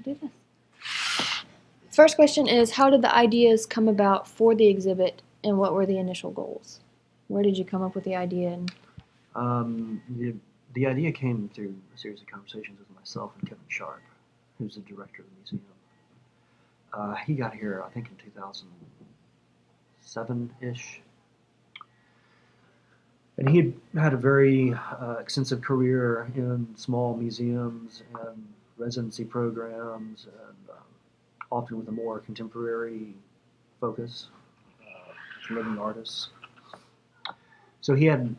do this. First question is, how did the ideas come about for the exhibit, and what were the initial goals? Where did you come up with the idea? The idea came through a series of conversations with myself and Kevin Sharp, who's the director of the museum. He got here, I think, in 2007-ish. And he had a very extensive career in small museums and residency programs, and often with a more contemporary focus, living artists. So he had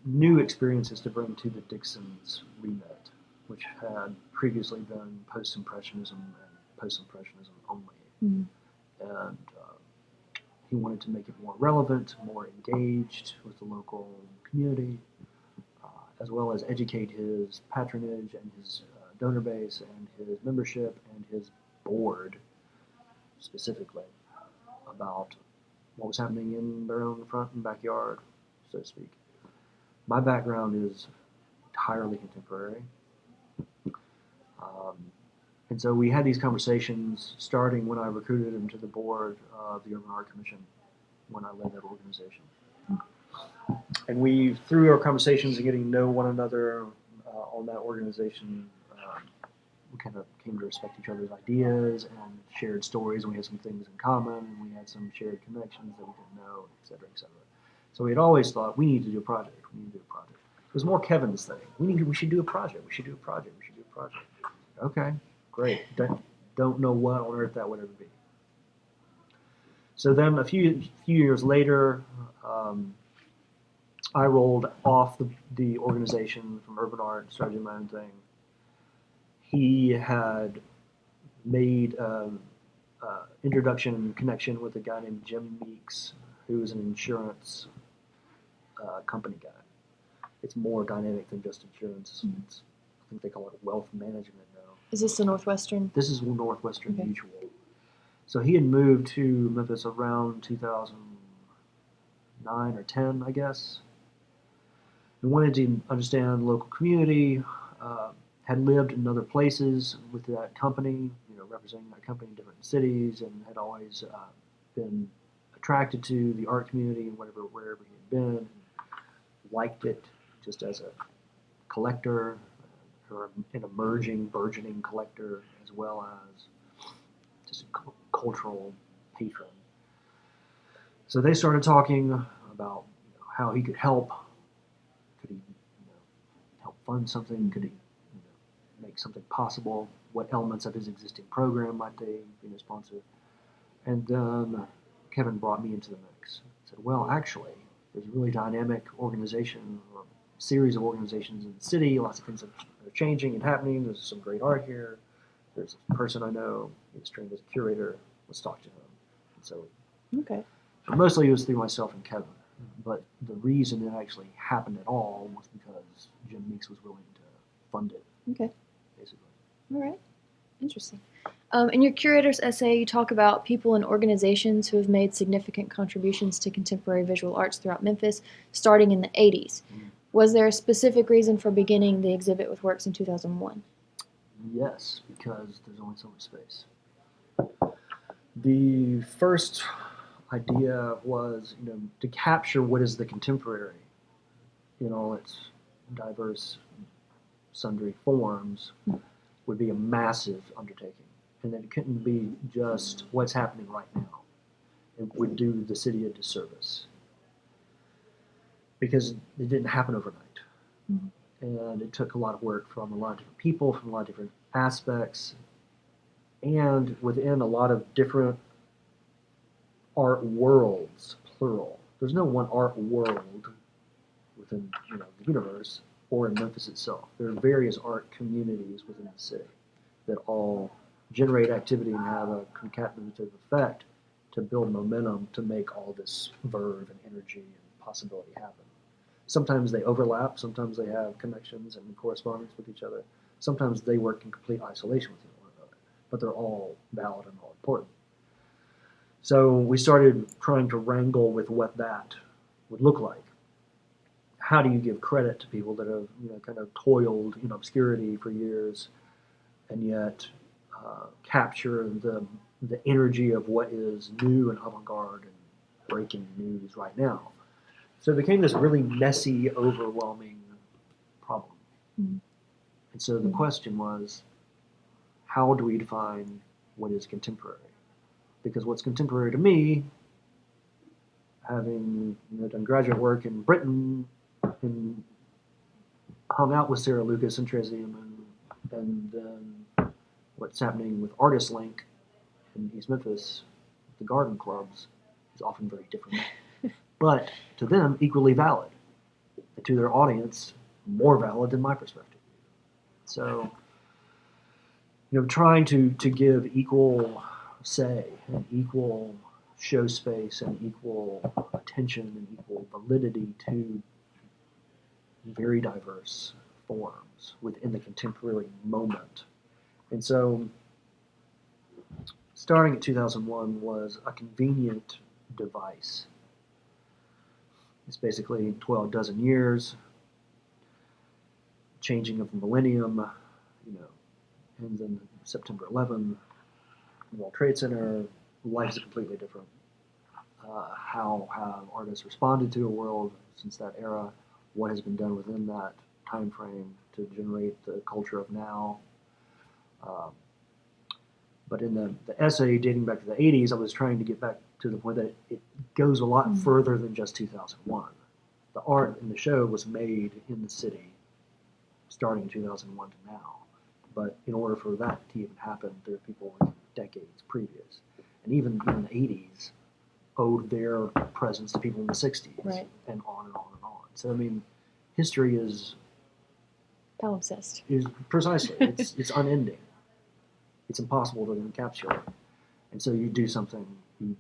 new experiences to bring to the Dixon's remit, which had previously been post-impressionism and post-impressionism only. And he wanted to make it more relevant, more engaged with the local community, as well as educate his patronage and his donor base and his membership and his board specifically about what was happening in their own front and backyard, so to speak. My background is entirely contemporary. And so we had these conversations starting when I recruited him to the board of the Urban Art Commission when I led that organization. And we, through our conversations and getting to know one another on that organization, we kind of came to respect each other's ideas and shared stories, and we had some things in common, and we had some shared connections that we didn't know, et cetera, et cetera. So we had always thought, we need to do a project, we need to do a project. It was more Kevin's thing. We should do a project, we should do a project, we should do a project. Okay, great. Don't know what on earth that would ever be. So then a few years later, I rolled off the organization from Urban Art and started doing my own thing. He had made introduction and connection with a guy named Jim Meeks, who is an insurance company guy. It's more dynamic than just insurance. I think they call it wealth management now. Is this the Northwestern? This is Northwestern Mutual. So he had moved to Memphis around 2009 or 10, I guess. He wanted to understand the local community, had lived in other places with that company, representing that company in different cities, and had always been attracted to the art community and wherever he had been, liked it just as a collector, or an emerging, burgeoning collector, as well as just a cultural patron. So they started talking about how he could help. Could he help fund something? Could he make something possible? What elements of his existing program might they be responsive? And then Kevin brought me into the mix. Said, well, actually, there's a really dynamic organization, or series of organizations in the city. Lots of things are changing and happening. There's some great art here. There's a person I know. He's trained as a curator. Let's talk to him. And so, mostly it was through myself and Kevin. But the reason it actually happened at all was because Jim Meeks was willing to fund it. Okay. Basically. All right. Interesting. In your curator's essay, you talk about people and organizations who have made significant contributions to contemporary visual arts throughout Memphis, starting in the 80s. Was there a specific reason for beginning the exhibit with works in 2001? Yes, because there's only so much space. The first idea was, to capture what is the contemporary in all its diverse, sundry forms would be a massive undertaking. And that it couldn't be just what's happening right now. It would do the city a disservice. Because it didn't happen overnight. And it took a lot of work from a lot of different people, from a lot of different aspects, and within a lot of different art worlds, plural. There's no one art world within the universe or in Memphis itself. There are various art communities within the city that all generate activity and have a concatenative effect to build momentum to make all this verve and energy and possibility happen. Sometimes they overlap, sometimes they have connections and correspondence with each other. Sometimes they work in complete isolation with one another, but they're all valid and all important. So we started trying to wrangle with what that would look like. How do you give credit to people that have kind of toiled in obscurity for years, and yet capture the energy of what is new and avant-garde and breaking news right now. So it became this really messy, overwhelming problem. Mm. And so the question was, how do we define what is contemporary? Because what's contemporary to me, having done graduate work in Britain and hung out with Sarah Lucas and Tresium and then what's happening with Artist Link in East Memphis, the garden clubs, is often very different. But to them, equally valid. And to their audience, more valid than my perspective. So, trying to give equal say and equal show space and equal attention and equal validity to very diverse forms within the contemporary moment. And so starting in 2001 was a convenient device. It's basically 12 dozen years, changing of the millennium, ends in September 11, World Trade Center, life is completely different. How have artists responded to a world since that era? What has been done within that time frame to generate the culture of now? But in the essay dating back to the 80s, I was trying to get back to the point that it goes a lot further than just 2001. The art in the show was made in the city starting in 2001 to now. But in order for that to even happen, there are people in decades previous. And even in the 80s, owed their presence to people in the 60s, right. And on and on and on. So, history is palimpsest. Is precisely. It's unending. It's impossible to encapsulate. And so you do something, you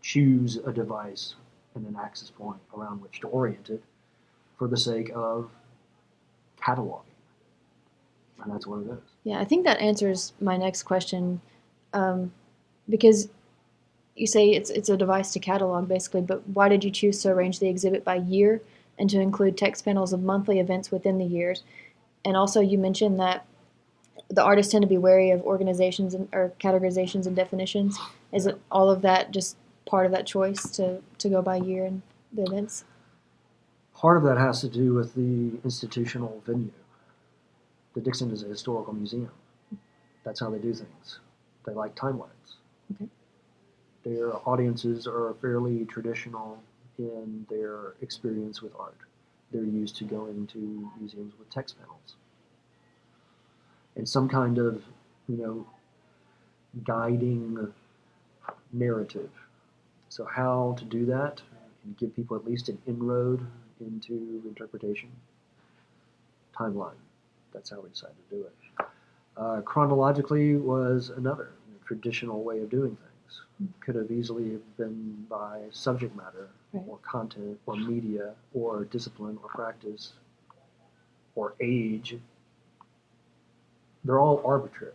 choose a device and an axis point around which to orient it for the sake of cataloging. And that's what it is. Yeah, I think that answers my next question, because you say it's a device to catalog, basically, but why did you choose to arrange the exhibit by year and to include text panels of monthly events within the years? And also you mentioned that the artists tend to be wary of organizations or categorizations and definitions. Is it all of that just part of that choice to go by year in the events? Part of that has to do with the institutional venue. The Dixon is a historical museum. That's how they do things. They like timelines. Okay. Their audiences are fairly traditional in their experience with art. They're used to going to museums with text panels and some kind of, guiding narrative. So how to do that and give people at least an inroad into interpretation? Timeline. That's how we decided to do it. Chronologically was another traditional way of doing things. Could have easily been by subject matter, right. Or content or media or discipline or practice or age. They're all arbitrary,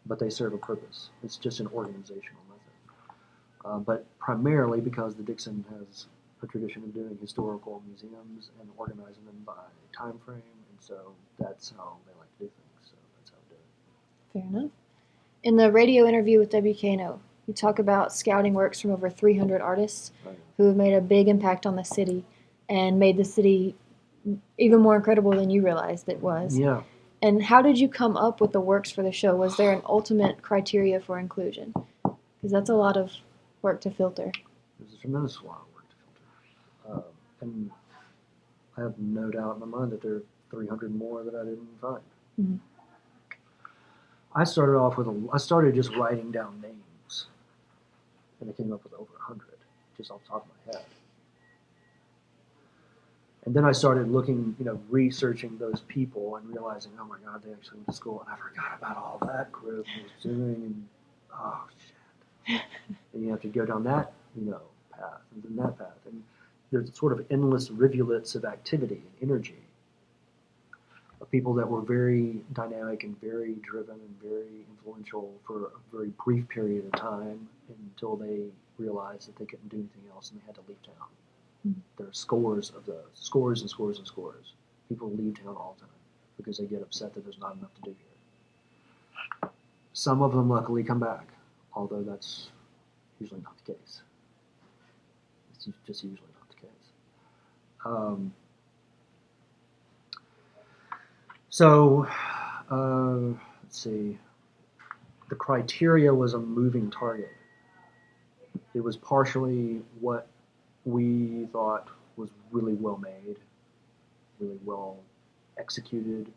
but they serve a purpose. It's just an organizational method. But primarily because the Dixon has a tradition of doing historical museums and organizing them by time frame, and so that's how they like to do things. So that's how we do it. Fair enough. In the radio interview with WKNO, you talk about scouting works from over 300 artists who have made a big impact on the city and made the city even more incredible than you realized it was. Yeah. And how did you come up with the works for the show? Was there an ultimate criteria for inclusion? Because that's a lot of work to filter. There's a tremendous amount of work to filter. And I have no doubt in my mind that there are 300 more that I didn't find. Mm-hmm. I started just writing down names, and I came up with over 100, just off the top of my head. And then I started looking, researching those people and realizing, oh my God, they actually went to school, and I forgot about all that group was doing, and oh shit. And you have to go down that, path, and then that path. And there's sort of endless rivulets of activity and energy of people that were very dynamic and very driven and very influential for a very brief period of time until they realized that they couldn't do anything else and they had to leave town. Mm-hmm. There are scores of those, scores and scores and scores. People leave town all the time because they get upset that there's not enough to do here. Some of them luckily come back, although that's usually not the case. It's just usually not the case. Let's see. The criteria was a moving target. It was partially what we thought was really well made, really well executed,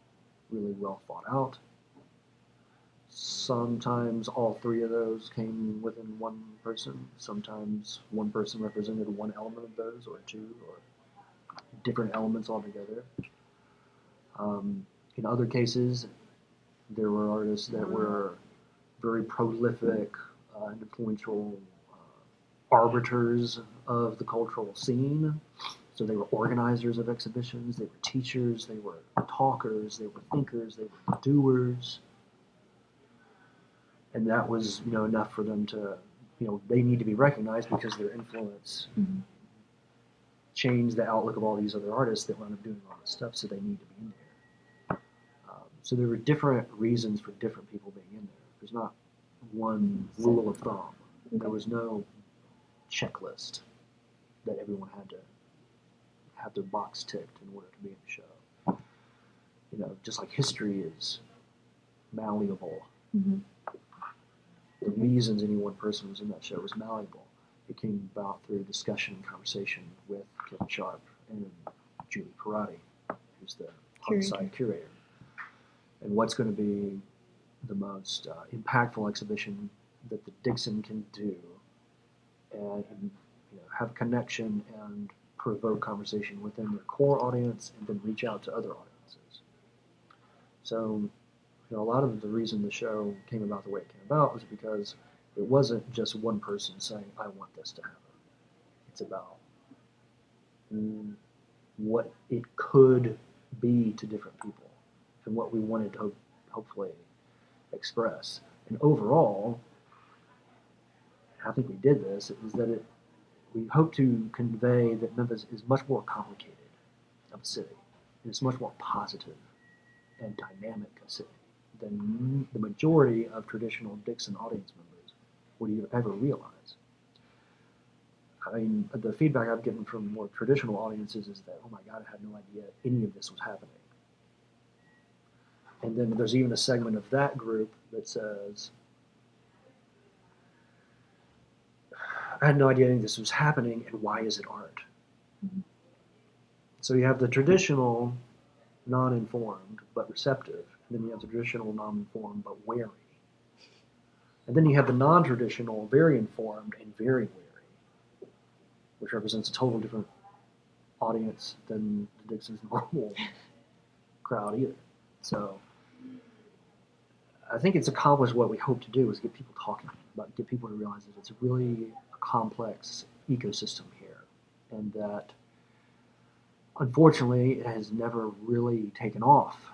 really well thought out. Sometimes all three of those came within one person. Sometimes one person represented one element of those, or two, or different elements altogether. In other cases, there were artists that were very prolific and influential arbiters of the cultural scene. So they were organizers of exhibitions, they were teachers, they were talkers, they were thinkers, they were doers. And that was, enough for them to, they need to be recognized because their influence changed the outlook of all these other artists that wound up doing all this stuff, so they need to be in there. So there were different reasons for different people being in there. There's not one rule of thumb. There was no checklist that everyone had to have their box ticked in order to be in the show. Just like history is malleable. Mm-hmm. The reasons any one person was in that show was malleable. It came about through discussion and conversation with Kevin Sharp and Julie Parati, who's the on-site curator. And what's going to be the most impactful exhibition that the Dixon can do and have a connection and provoke conversation within their core audience and then reach out to other audiences. So a lot of the reason the show came about the way it came about was because it wasn't just one person saying, I want this to happen. It's about what it could be to different people and what we wanted to hopefully express. And overall, I think we did this, is that we hope to convey that Memphis is much more complicated of a city. It's much more positive and dynamic a city than the majority of traditional Dixon audience members would ever realize. I mean, the feedback I've gotten from more traditional audiences is that, oh my God, I had no idea any of this was happening. And then there's even a segment of that group that says, I had no idea any of this was happening, and why is it art? Mm-hmm. So you have the traditional non-informed but receptive, and then you have the traditional non-informed but wary. And then you have the non-traditional, very informed and very wary, which represents a total different audience than the Dixon's normal crowd either. So I think it's accomplished what we hope to do, is get people talking about, get people to realize that it's really a complex ecosystem here, and that unfortunately it has never really taken off.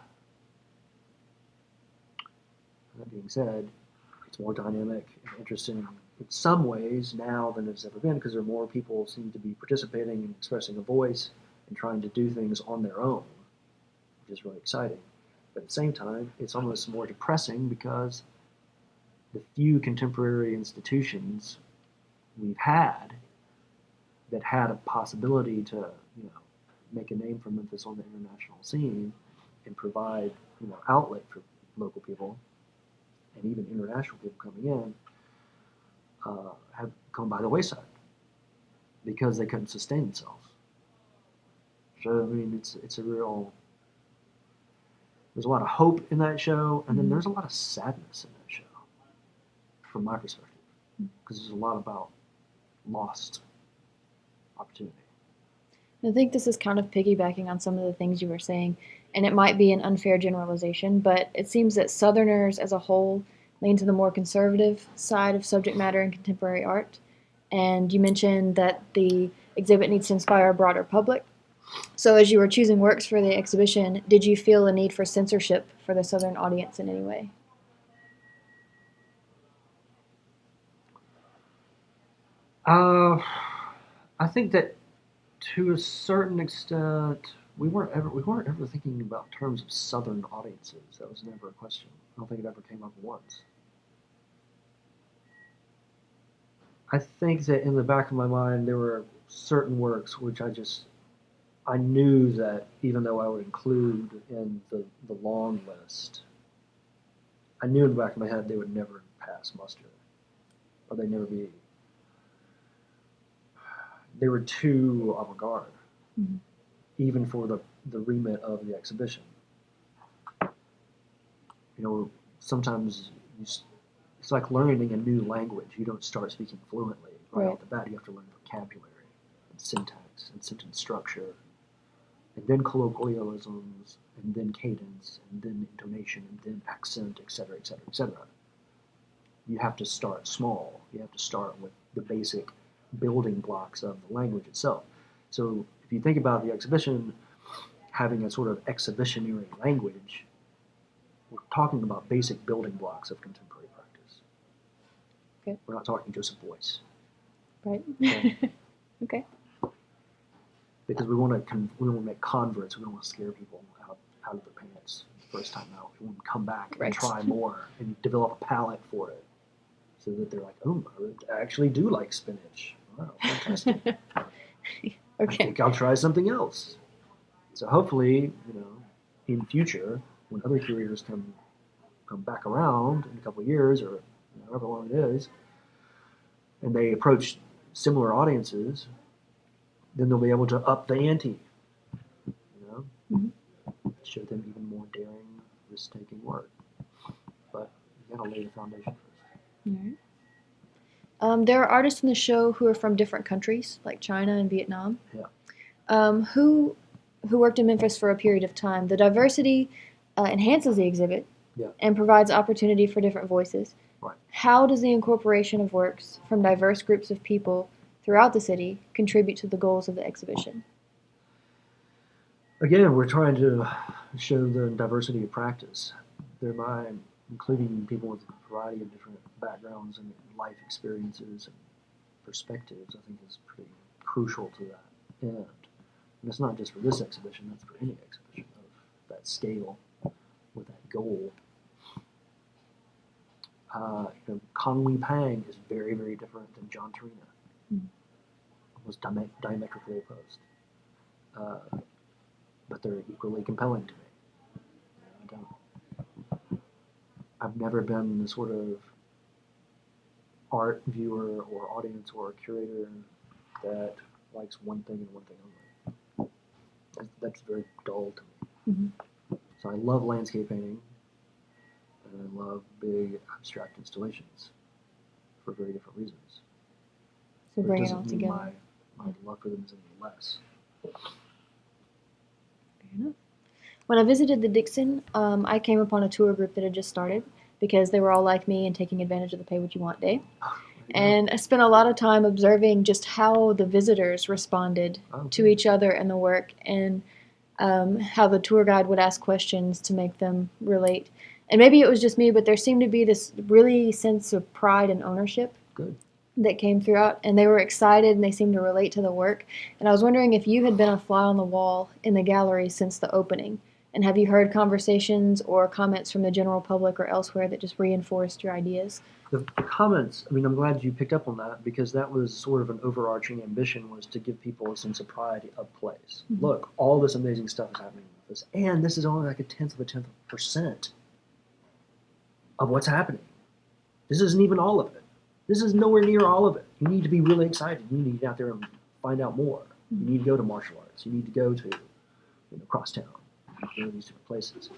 That being said, it's more dynamic and interesting in some ways now than it's ever been, because there are more people seem to be participating and expressing a voice and trying to do things on their own, which is really exciting. But at the same time, it's almost more depressing because the few contemporary institutions we've had that had a possibility to, make a name for Memphis on the international scene and provide, outlet for local people and even international people coming in, have gone by the wayside because they couldn't sustain themselves. So I mean, it's a real. There's a lot of hope in that show, and then there's a lot of sadness in that show, from my perspective, because there's a lot about lost opportunity. I think this is kind of piggybacking on some of the things you were saying, and it might be an unfair generalization, but it seems that Southerners as a whole lean to the more conservative side of subject matter in contemporary art. And you mentioned that the exhibit needs to inspire a broader public. So as you were choosing works for the exhibition, did you feel a need for censorship for the Southern audience in any way? I think that to a certain extent, we weren't ever thinking about terms of Southern audiences. That was never a question. I don't think it ever came up once. I think that in the back of my mind there were certain works which I knew that even though I would include in the long list, I knew in the back of my head they would never pass muster, or they'd never be. They were too avant-garde, Mm-hmm. even for the remit of the exhibition. You know, sometimes it's like learning a new language. You don't start speaking fluently right off the bat. You have to learn vocabulary and syntax and sentence structure, and then colloquialisms, and then cadence, and then intonation, and then accent, etc., etc., etc. You have to start small. You have to start with the basic building blocks of the language itself. So if you think about the exhibition having a sort of exhibitionary language, we're talking about basic building blocks of contemporary practice. Okay. We're not talking Joseph Beuys. Right. Okay. Okay. Because we want to make converts. We don't want to scare people out of their pants the first time out. We want them to come back and try more and develop a palate for it, so that they're like, oh, I actually do like spinach. Wow, fantastic. Okay. I think I'll try something else. So hopefully, in future, when other curators come back around in a couple of years or however long it is, and they approach similar audiences, then they'll be able to up the ante, show them even more daring, risk-taking work. But you gotta lay the foundation first. All right. There are artists in the show who are from different countries, like China and Vietnam. Yeah. Who worked in Memphis for a period of time. The diversity enhances the exhibit and provides opportunity for different voices. Right. How does the incorporation of works from diverse groups of people throughout the city contribute to the goals of the exhibition? Again, we're trying to show the diversity of practice, thereby including people with a variety of different backgrounds and life experiences and perspectives. I think is pretty crucial to that end. And it's not just for this exhibition, that's for any exhibition of that scale with that goal. Kong Wei Pang is very, very different than John Torina. Almost diametrically opposed. But they're equally compelling to me. I've never been the sort of art viewer or audience or curator that likes one thing and one thing only. That's very dull to me. Mm-hmm. So I love landscape painting, and I love big abstract installations for very different reasons. So bring it all together. My love for them is any less. Fair enough. When I visited the Dixon, I came upon a tour group that had just started because they were all like me and taking advantage of the pay what you want day. And I spent a lot of time observing just how the visitors responded to each other and the work, and how the tour guide would ask questions to make them relate. And maybe it was just me, but there seemed to be this really sense of pride and ownership that came throughout, and they were excited and they seemed to relate to the work. And I was wondering if you had been a fly on the wall in the gallery since the opening, and have you heard conversations or comments from the general public or elsewhere that just reinforced your ideas? The comments, I'm glad you picked up on that, because that was sort of an overarching ambition, was to give people a sense of pride of place. Mm-hmm. Look, all this amazing stuff is happening with this, and this is only like a tenth of a percent of what's happening. This isn't even all of it. This is nowhere near all of it. You need to be really excited. You need to get out there and find out more. Mm-hmm. You need to go to martial arts. You need to go to Crosstown. You know, these different places.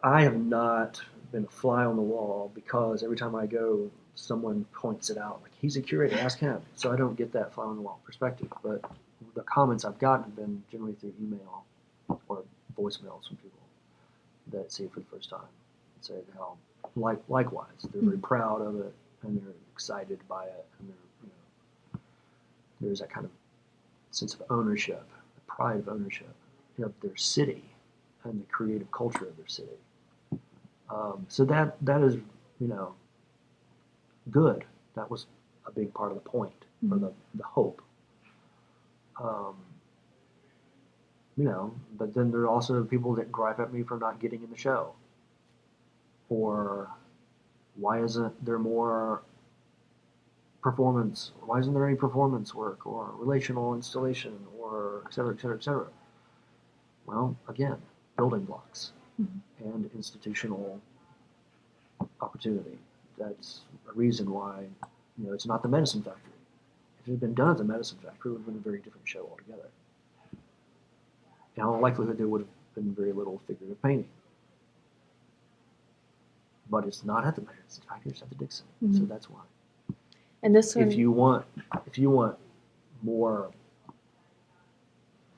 I have not been a fly on the wall, because every time I go, someone points it out. Like, he's a curator, ask him. So I don't get that fly on the wall perspective. But the comments I've gotten have been generally through email or voicemails from people that see it for the first time and say how, likewise, they're very proud of it and they're excited by it, and there's that kind of sense of ownership, pride of ownership of their city and the creative culture of their city. So that is, good. That was a big part of the point, or the hope. But then there are also people that gripe at me for not getting in the show, or Why isn't there more performance? Why isn't there any performance work or relational installation or et cetera, et cetera, et cetera? Well, again, building blocks and institutional opportunity. That's a reason why, it's not the medicine factory. If it had been done at the medicine factory, it would have been a very different show altogether. In all likelihood, there would have been very little figurative painting. But it's not at the medicine factory; it's at the Dixon. So that's why. And this one, if you want more,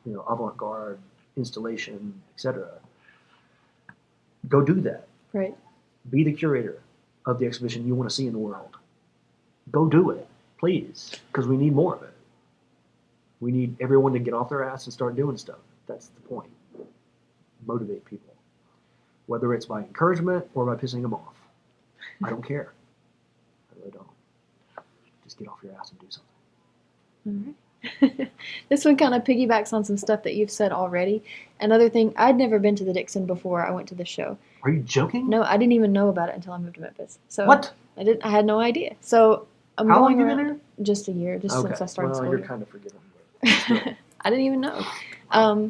avant-garde installation, etc., go do that. right? Be the curator of the exhibition you want to see in the world. Go do it, please, because we need more of it. We need everyone to get off their ass and start doing stuff. That's the point. Motivate people, whether it's by encouragement or by pissing them off. I don't care. I really don't. Just get off your ass and do something. All right. This one kind of piggybacks on some stuff that you've said already. Another thing, I'd never been to the Dixon before I went to the show. Are you joking? No, I didn't even know about it until I moved to Memphis. So what? I had no idea. So I'm How going long have you around been there? just a year, since I started school. You're year. kind of forgiven. But I didn't even know.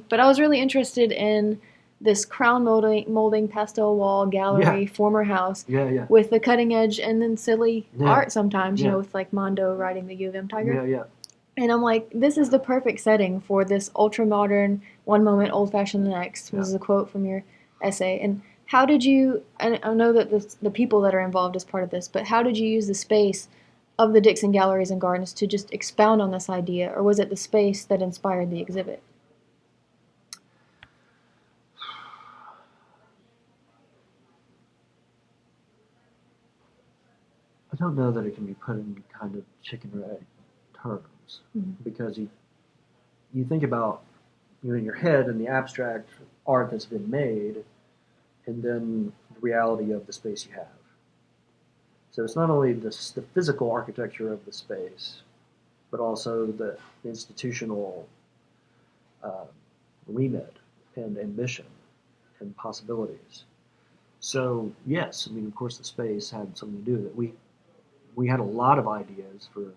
But I was really interested in this crown molding pastel wall gallery, former house, with the cutting edge and then silly art sometimes, with like Mondo riding the U of M tiger. Yeah. And I'm like, this is the perfect setting for this ultra modern, one moment, old fashioned the next. Was a quote from your essay. And how did you? I know that the people that are involved as part of this, but how did you use the space of the Dixon Galleries and Gardens to just expound on this idea, or was it the space that inspired the exhibit? I don't know that it can be put in kind of chicken or egg terms, because you think about, in your head and the abstract art that's been made, and then the reality of the space you have. So it's not only the physical architecture of the space, but also the institutional remit and ambition and possibilities. So yes, of course the space had something to do with it. We had a lot of ideas for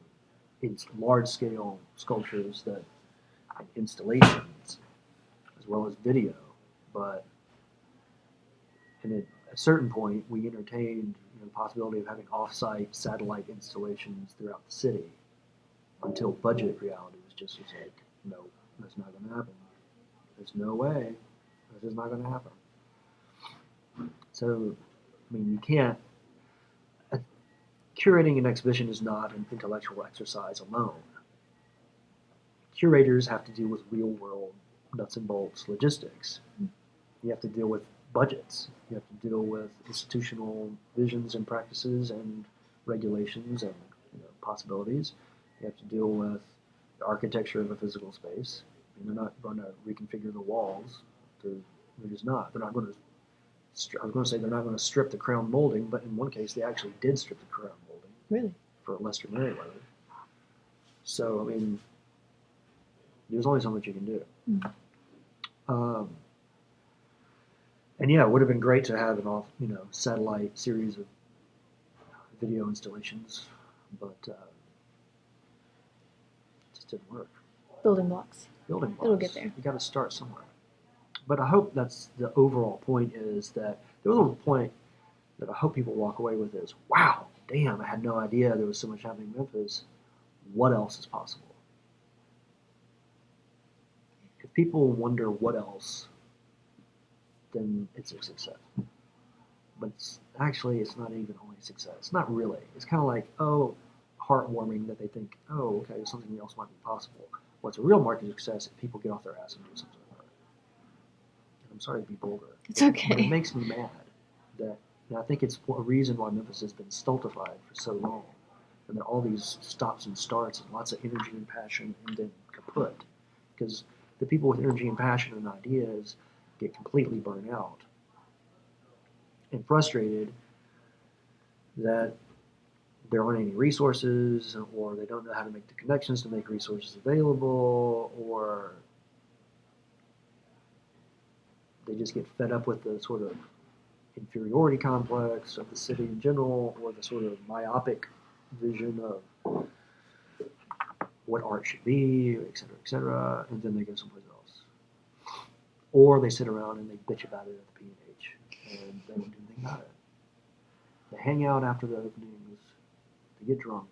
large-scale sculptures, installations, as well as video, but at a certain point we entertained the possibility of having off-site satellite installations throughout the city, until budget reality was like, no, that's not going to happen. There's no way. This is not going to happen. So, you can't. Curating an exhibition is not an intellectual exercise alone. Curators have to deal with real-world nuts and bolts logistics. You have to deal with budgets. You have to deal with institutional visions and practices and regulations and possibilities. You have to deal with the architecture of a physical space. They're not going to reconfigure the walls. They're just not. They're not going to. I was going to say they're not going to strip the crown molding, but in one case they actually did strip the crown molding. Really? For Lester Merriweather. So there's only so much you can do. And it would have been great to have an satellite series of video installations, but it just didn't work. Building blocks. It'll get there. You got to start somewhere. But I hope that's the overall point, is that the overall point that I hope people walk away with is, wow, damn, I had no idea there was so much happening in Memphis. What else is possible? If people wonder what else, then it's a success. But it's not even only a success. It's not really. It's kind of like, heartwarming that they think, okay, something else might be possible. What's a real market success if people get off their ass and do something about it. I'm sorry to be vulgar. It's okay. But it makes me mad that, and I think it's a reason why Memphis has been stultified for so long, and that all these stops and starts and lots of energy and passion and then kaput, because the people with energy and passion and ideas get completely burned out and frustrated that there aren't any resources, or they don't know how to make the connections to make resources available, or they just get fed up with the sort of inferiority complex of the city in general, or the sort of myopic vision of what art should be, et cetera, and then they go someplace else. Or they sit around and they bitch about it at the P&H, and they don't do anything about it. They hang out after the openings, they get drunk,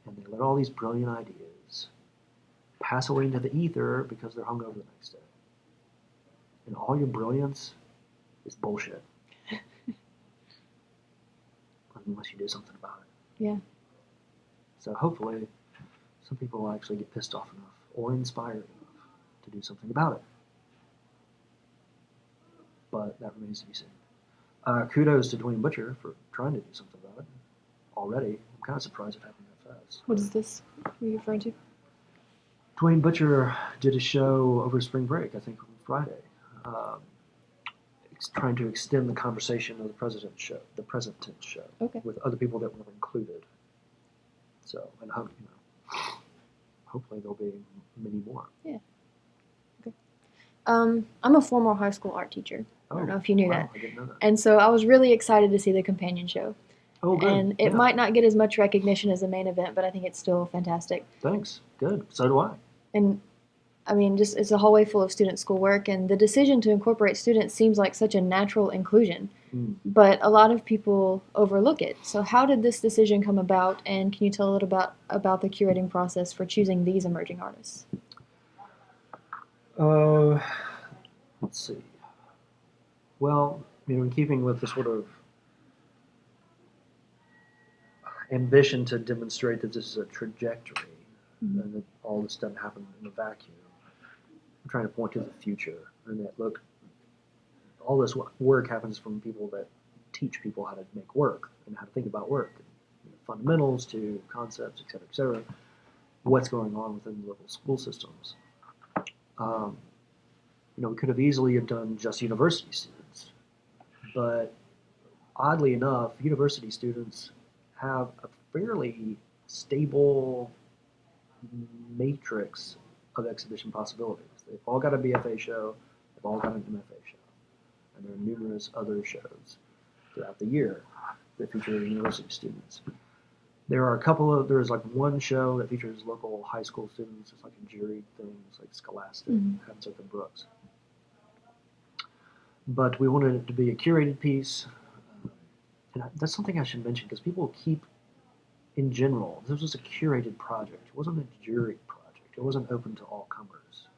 and they let all these brilliant ideas pass away into the ether because they're hungover the next day. And all your brilliance is bullshit. Unless you do something about it. Yeah. So hopefully, some people will actually get pissed off enough or inspired enough to do something about it. But that remains to be seen. Kudos to Dwayne Butcher for trying to do something about it already. I'm kind of surprised it happened that fast. What is this? What are you referring to? Dwayne Butcher did a show over spring break, I think on Friday, trying to extend the conversation of the President's Show, Okay. with other people that weren't included. So, and hopefully there'll be many more. Yeah. Okay. I'm a former high school art teacher. I don't know if you knew that. I didn't know that. And so I was really excited to see the companion show. Oh, good. And it might not get as much recognition as the main event, but I think it's still fantastic. Thanks. Good. So do I. And I mean, just it's a hallway full of student schoolwork, and the decision to incorporate students seems like such a natural inclusion. But a lot of people overlook it. So how did this decision come about, and can you tell a little about the curating process for choosing these emerging artists? Let's see. Well, in keeping with the sort of ambition to demonstrate that this is a trajectory, and that all this doesn't happen in a vacuum, I'm trying to point to the future, and that, look, all this work happens from people that teach people how to make work and how to think about work, fundamentals to concepts, et cetera, what's going on within the local school systems. We could have easily have done just university students, but oddly enough, university students have a fairly stable matrix of exhibition possibilities. They've all got a BFA show, they've all got an MFA show, and there are numerous other shows throughout the year that feature university students. There's like one show that features local high school students. It's like a jury thing. It's like Scholastic, happens at the Brooks. But we wanted it to be a curated piece. And that's something I should mention, because people keep, in general, this was a curated project. It wasn't a jury project. It wasn't open to all comers.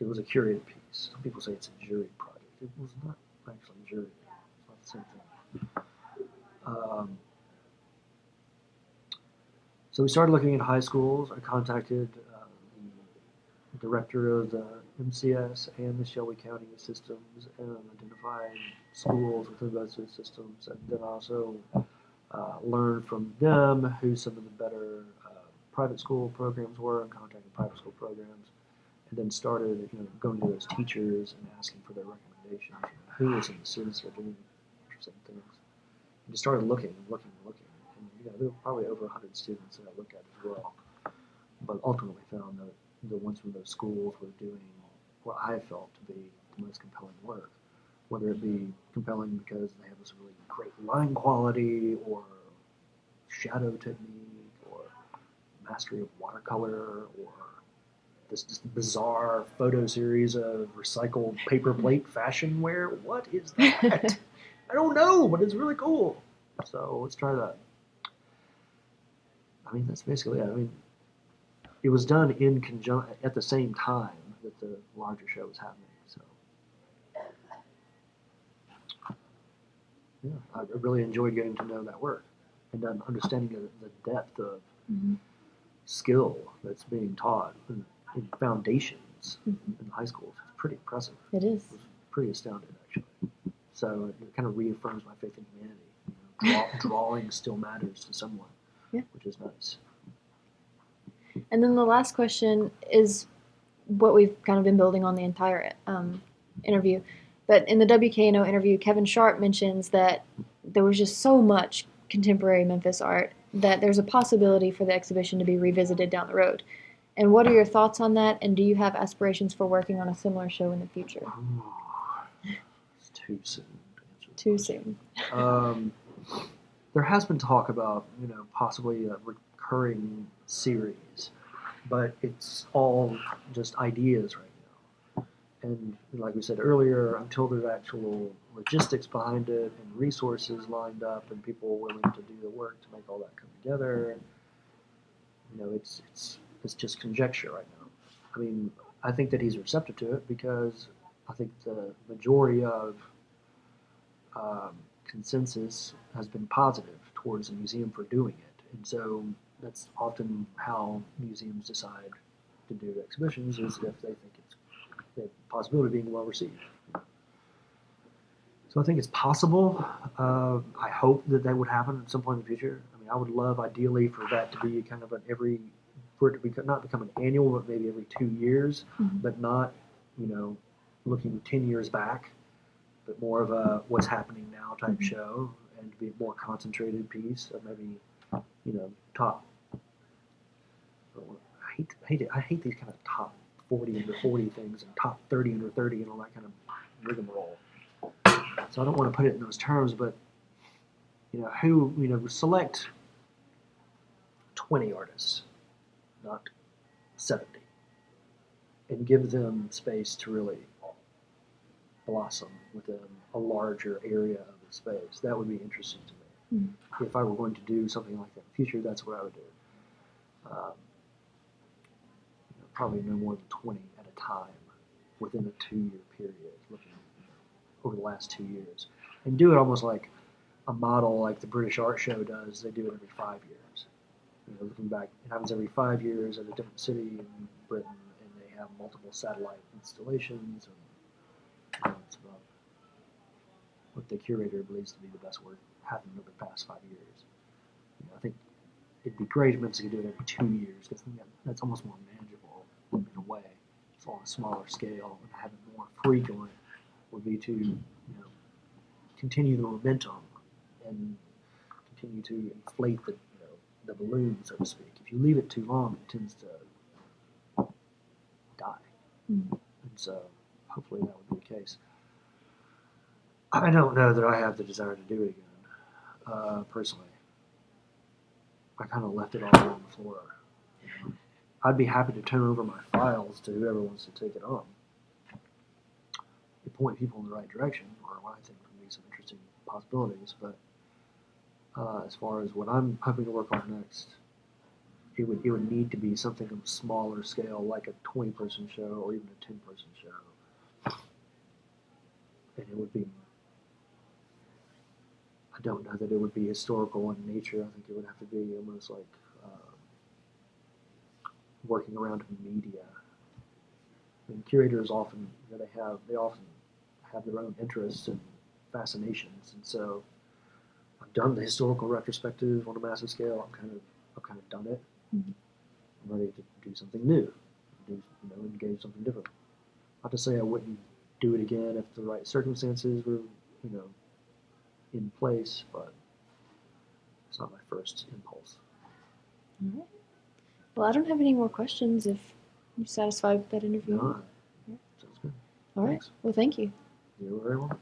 It was a curated piece. Some people say it's a jury project. It was not actually jury. It's not the same thing. So we started looking at high schools. I contacted the director of the MCS and the Shelby County systems, and identified schools within those two systems, and then also learned from them who some of the better private school programs were, and contacted private school programs, and then started going to those teachers and asking for their recommendations. Who are some of the students that are doing interesting things? And just started looking. And there were probably over 100 students that I looked at as well, but ultimately found that the ones from those schools were doing what I felt to be the most compelling work, whether it be compelling because they have this really great line quality, or shadow technique, or mastery of watercolor, or this bizarre photo series of recycled paper plate fashion wear. What is that? I don't know, but it's really cool. So let's try that. That's basically it. It was done in conjunction at the same time that the larger show was happening. So, yeah, I really enjoyed getting to know that work and then understanding the depth of skill that's being taught in foundations in high schools. It's pretty impressive. It is. I was pretty astounded, actually. So it kind of reaffirms my faith in humanity. Drawing still matters to someone, which is nice. And then the last question is what we've kind of been building on the entire interview. But in the WKNO interview, Kevin Sharp mentions that there was just so much contemporary Memphis art that there's a possibility for the exhibition to be revisited down the road. And what are your thoughts on that? And do you have aspirations for working on a similar show in the future? Oh, it's too soon to answer the Too question. soon. There has been talk about, possibly a recurring series, but it's all just ideas right now. And like we said earlier, until there's actual logistics behind it and resources lined up and people willing to do the work to make all that come together, it's just conjecture right now. I mean, I think that he's receptive to it because I think the majority of consensus has been positive towards the museum for doing it. And so that's often how museums decide to do exhibitions, is if they think it's the possibility of being well received. So I think it's possible. I hope that would happen at some point in the future. I mean, I would love ideally for that to be kind of for it to not become an annual, but maybe every 2 years, but not, looking 10 years back, but more of a what's happening now type show, and to be a more concentrated piece of maybe, top. I hate these kind of top 40 under 40 things and top 30 under 30 and all that kind of rigmarole. So I don't want to put it in those terms, but select 20 artists, not 70, and give them space to really blossom within a larger area of the space. That would be interesting to me. If I were going to do something like that in the future, that's what I would do. Probably no more than 20 at a time within a 2-year period, looking over the last 2 years, and do it almost like a model like the British Art Show does. They do it every 5 years. Looking back, it happens every 5 years at a different city in Britain, and they have multiple satellite installations. And it's about what the curator believes to be the best work happened over the past 5 years. I think it'd be great if Memphis could do it every 2 years, because that's almost more manageable in a way. It's on a smaller scale, and have it more frequent would be to continue the momentum and continue to inflate the balloon, so to speak. If you leave it too long, it tends to die. And so hopefully that would be the case. I don't know that I have the desire to do it again, personally. I kind of left it all on the floor. I'd be happy to turn over my files to whoever wants to take it on. You point people in the right direction, or what I think would be some interesting possibilities. But as far as what I'm hoping to work on next, it would need to be something of a smaller scale, like a 20-person show or even a 10-person show. And it would be, I don't know that it would be historical in nature. I think it would have to be almost like working around media. I mean, curators often, they often have their own interests and fascinations, and so I've done the historical retrospective on a massive scale. I've kind of done it. I'm ready to do something new, engage something different. Not to say I wouldn't do it again if the right circumstances were, in place, but it's not my first impulse. All right. Well, I don't have any more questions if you're satisfied with that interview. No, sounds good. All right. Thanks. Well, thank you. You're very welcome.